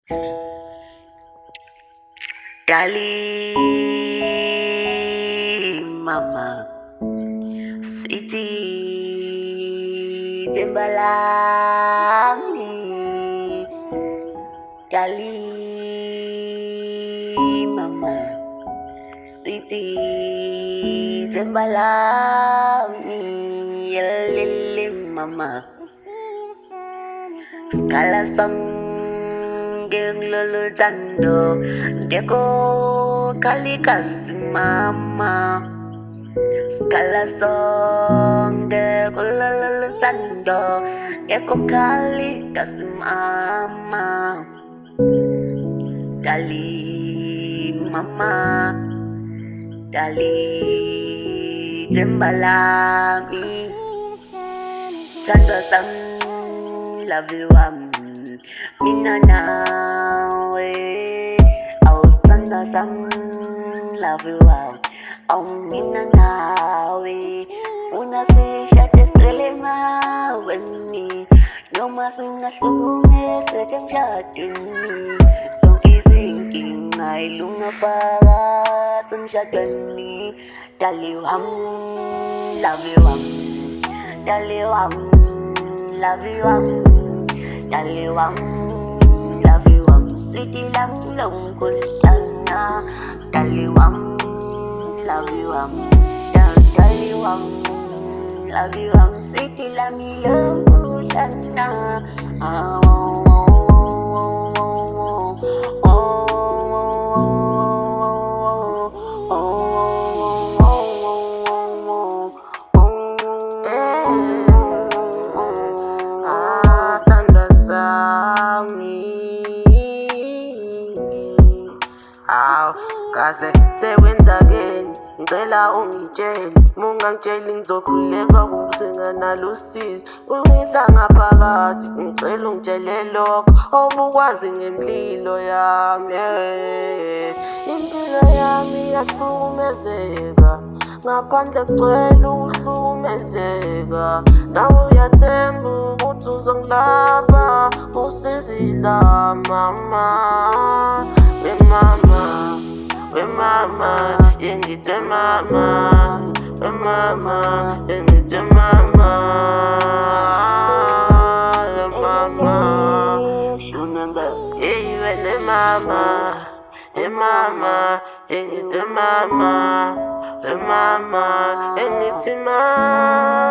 Darling mama, sweetie Timbalami, darling mama, sweetie Timbalami, lili mama, skala sang geng lolo jando, deko kalikas mama. Skala song deko lolo jando, deko kalikas mama. Dali mama, dali Timbalami, jando sang love you mina nawe au sanda sam love you au mina nawe unasisha testrelema weni nyoma singa sume second shotuni so kisinking ay lunga para tumshagani daliwam love you daliwam love you daliwam love you sweetie lang lungkol sana daliwam love you daliwam love you sweetie lang lungkol sana kaze sewenzakeni ngicela ungitshele mungangitsheli ngizokhuleka ukusenga nalusizi ungidla ngaphakathi ngicela ungitshele lokho obukwazi ngemlilo yami impilo yami iyahlukumezeka ngaphandle kucela ukuhlukumezeka nawe uyathemba ukuthi uzongilapha usizila mama we mama, yengite mama, we mama, yengite mama, we mama, shunanga, we mama, yengite mama, we mama, yengite mama.